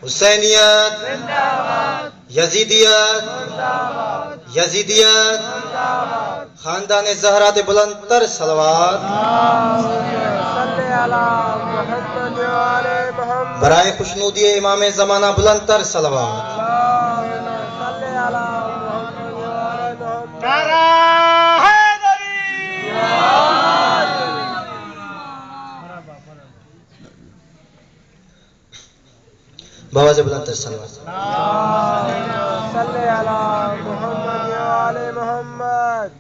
حسینیت یزیدیت یزیدیت خاندان زہرا دے بلند تر صلوات برائے خوشنودی امام زمانہ بلند تر صلوات بابا جی بلند تر صلوات صلی علی محمد یا آل محمد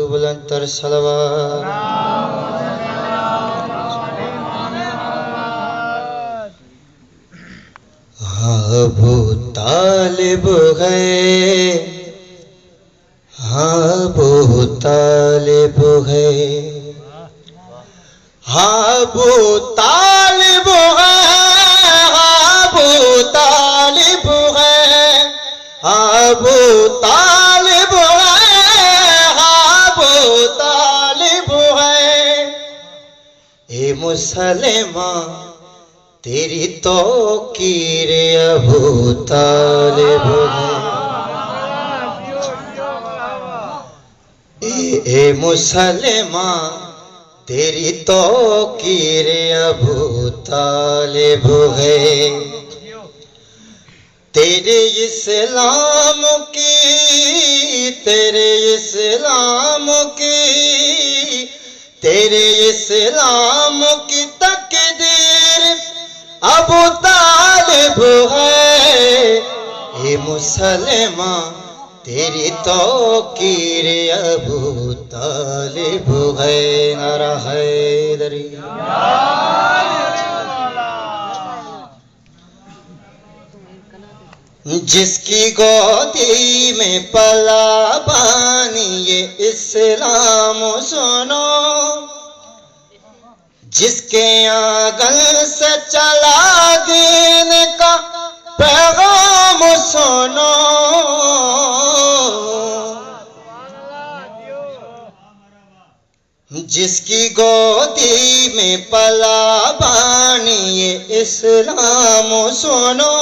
بلند تر صلوات ابو طالب ہے ابو طالب ہے ابو طالب ہے ابو طالب ہے ابو طالب ہے ابو طالب ہے اے مسلمان تیری توقیر ابو طالب ہے اے مسلمان تیری توقیر ابو طالب ہے تیرے اسلام کی تیرے اسلام کی تیرے اسلام کی تقدیر ابو طالب ہے اے مسلمان تیری توقیر ابو طالب ہے نعرہ حیدری جس کی گودی میں پلا بانی یہ اسلام سنو جس کے آنگن سے چلا دین کا پیغام سنو جس کی گودی میں پلا بانی یہ اسلام سنو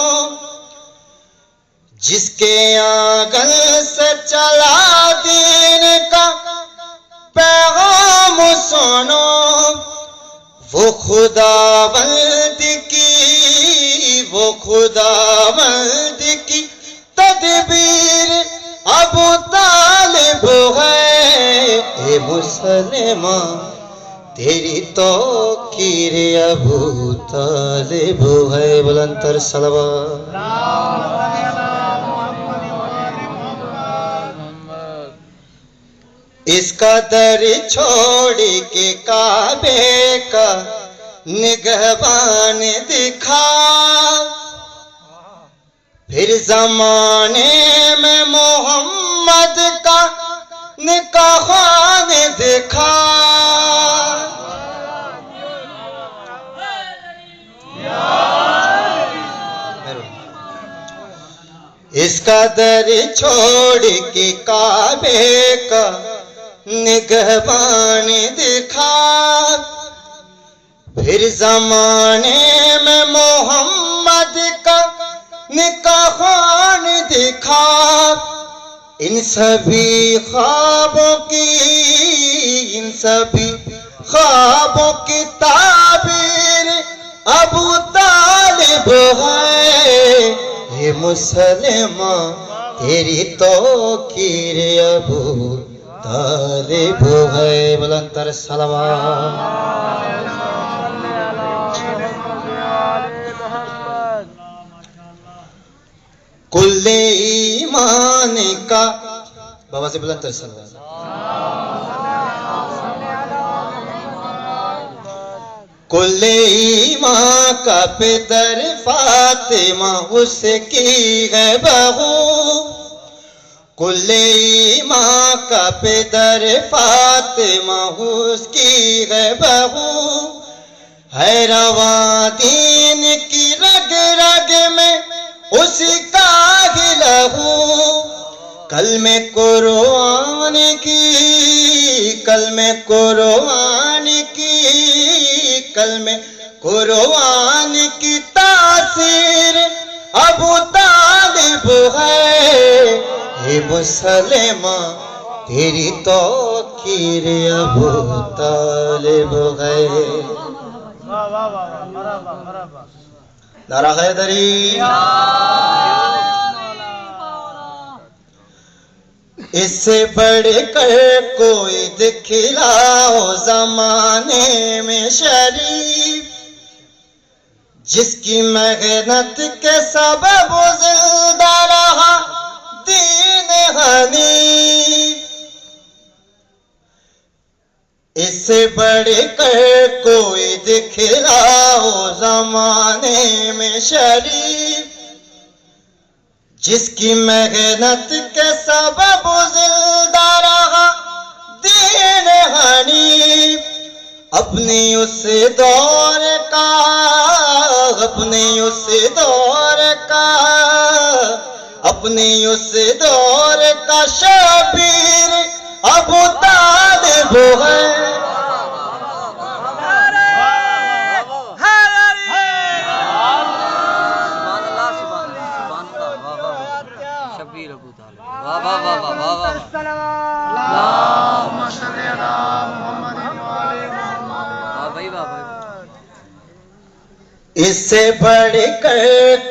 جس کے آنگن سے چلا دین کا پیغام سنو وہ خداوند کی تدبیر ابو طالب ہے اے مسلمان تیری توقیر ابو طالب ہے بلند تر صلوات اس کا در چھوڑ کے کعبے کا نگہبان دکھا پھر زمانے میں محمد کا نکاحان دکھا اس کا در چھوڑ کے کعبے کا نگہبان دکھا پھر زمانے میں محمد کا نکاحان دکھا ان سبھی خوابوں کی تعبیر ابو طالب ہے یہ مسلمان تیری توقیر ابو طالب ہے بلند تر صلوات کل ایمان کا بابا سے بلند تر سلام کل ایمان کا پدر فاطمہ اس کی ہے بہو کل ایمان کا پدر فاطمہ اس کی ہے بہو ہے رواں دین کی رگ رگ میں اس کا ہی لہو کلمہ قرآن کی کلمہ قرآن کی کلمہ قرآن کی تاثیر ابو طالب ہے اے مسلمہ تیری توقیر ابو طالب ہے نعرہ حیدری اس سے بڑھ کر کوئی دکھلاؤ زمانے میں شریف جس کی محنت کے سبب زندہ رہا دین حنیف اس سے بڑھ کر کوئی دکھلاؤ زمانے میں شریف جس کی محنت کے سبب زندہ رہا دین حنیف اپنی اس دور کا اپنی اس دور کا اپنی اس دور کا شبیر ابو طالب ہے اس سے بڑھ کر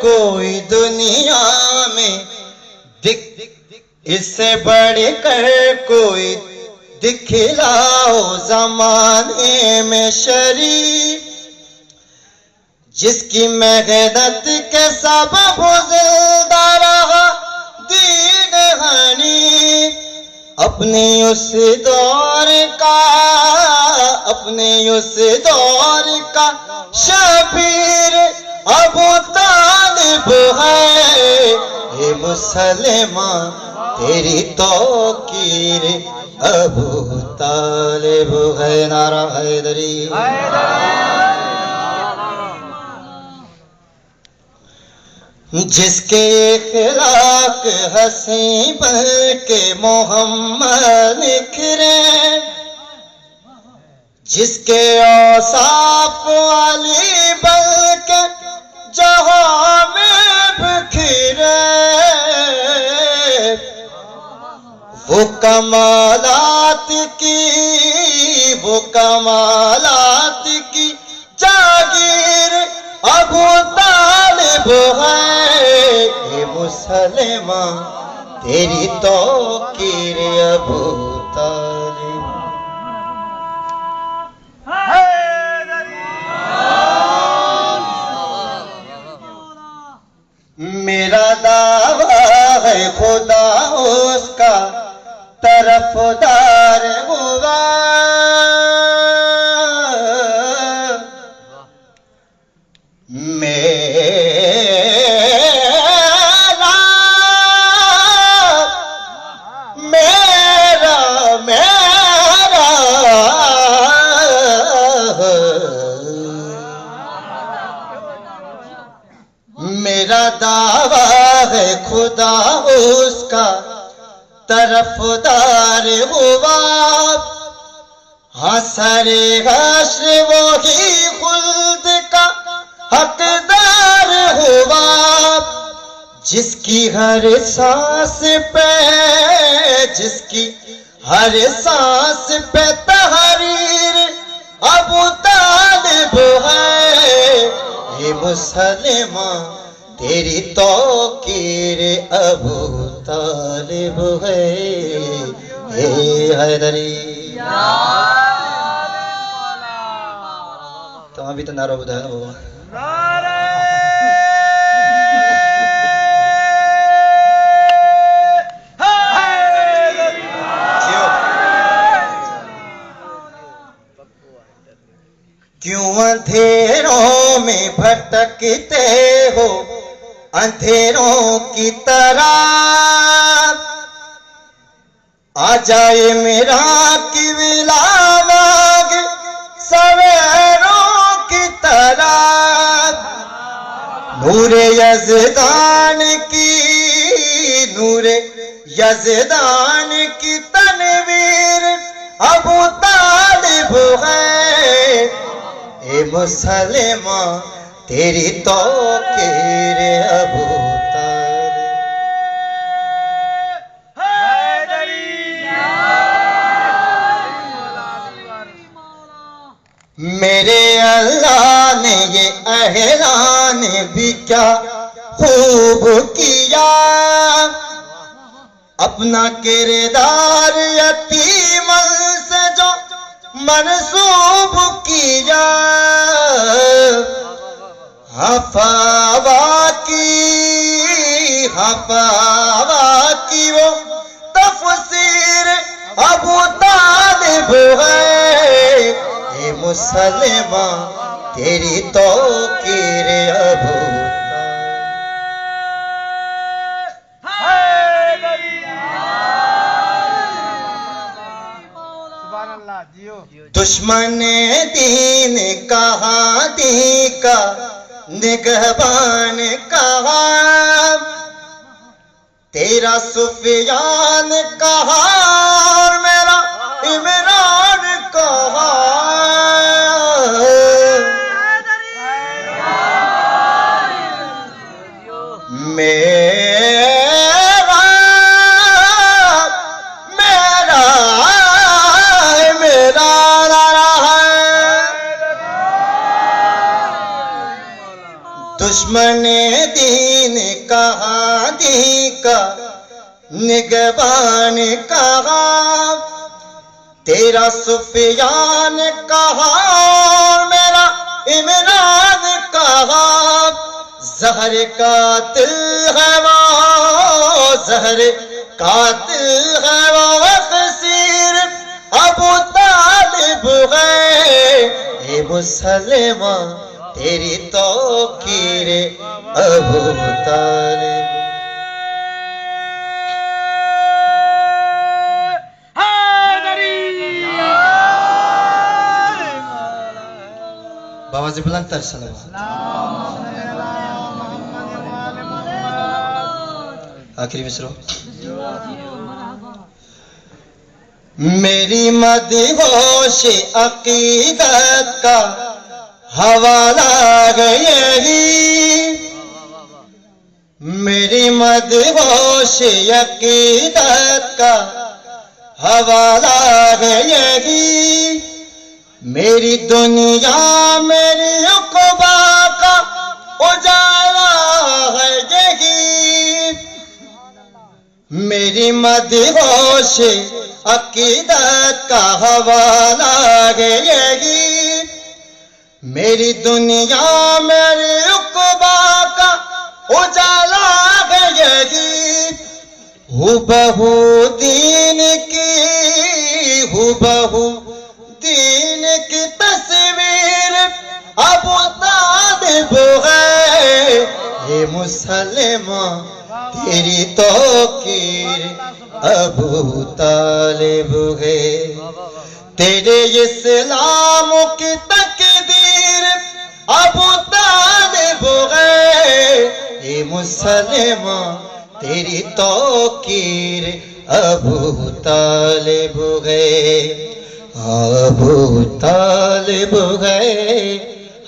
کوئی دنیا میں اس سے بڑھ کر کوئی دکھلاؤ زمانے میں شریف جس کی محنت کے سبب زندہ رہا دین حنیف اپنی اس دور کا اپنے اس دور کا شبیر ابو طالب ہے اے مسلمہ تیری توقیر ابو طالب ہے نعرہ حیدری جس کے اخلاق حسین بن کے محمد نکھرے جس کے اوصاف علی بن کے جہاں میں بکھرے وہ کمالات کی جاگیر ابو طالب ہے اے مسلمہ تیری توقیر ابو طالب میرا دعویٰ ہے خدا اس کا طرفدار ہوا میرا دعویٰ ہے خدا اس کا طرفدار ہوا ہاں سر حشر وہی خلد کا حقدار ہوا جس کی ہر سانس پہ تحریر ابو طالب ہے اے مسلمہ تیری توقیر ابو طالب ہے اے حیدری تو ابھی تو نعرہ بدھایا بابا کیوں اندھیروں میں بھٹکتے ہو اندھیروں کی طرح آ جائے میرا قبلہ لاگ سویروں کی طرح نور یزدان کی تنویر ابو طالب ہے اے مسلمان تیری توقیر ابو طالب میرے اللہ نے یہ احران بھی کیا خوب کیا اپنا کردار یتیم سے جو منسوب کیا حفاوا کی وہ تفسیر ابو طالب ہے اے مسلمان تیری توقیر ابو دشمن دین کہا دین کا نگہبان کہا تیرا سفیان کہا اور میرا عمران کہا دشمن دین کہا دین کا نگہبان کہا تیرا سفیان کہا اور میرا عمران کہا زہر قاتل ہے وہ زہر قاتل ہے وہ خسیر ابو طالب ہے اے مسلمان تیری توقیر ابو طالب بابا جی بلند تر صلوات آخری مصرع میری مدہوش عقیدت کا حوالہ یہی میری مدہوش عقیدت کا حوالہ یہی میری دنیا میری عقبہ کا اجالا ہے یہی میری مدہوش عقیدت کا حوالہ ہے یہی میری دنیا میری عقبہ کا اجالا ہے یہی ہو دین کی تصویر ابو طالب ہے یہ مسلمان تیری توقیر ابو طالب ہے تیرے اسلام کی تقدیر ابو طالب ہے یہ مسلمان تیری توقیر ابو طالب ہے ابو طالب ہے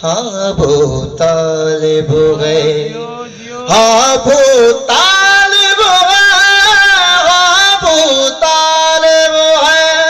ابو طالب ہے ابو طالب ہے ابو طالب ہے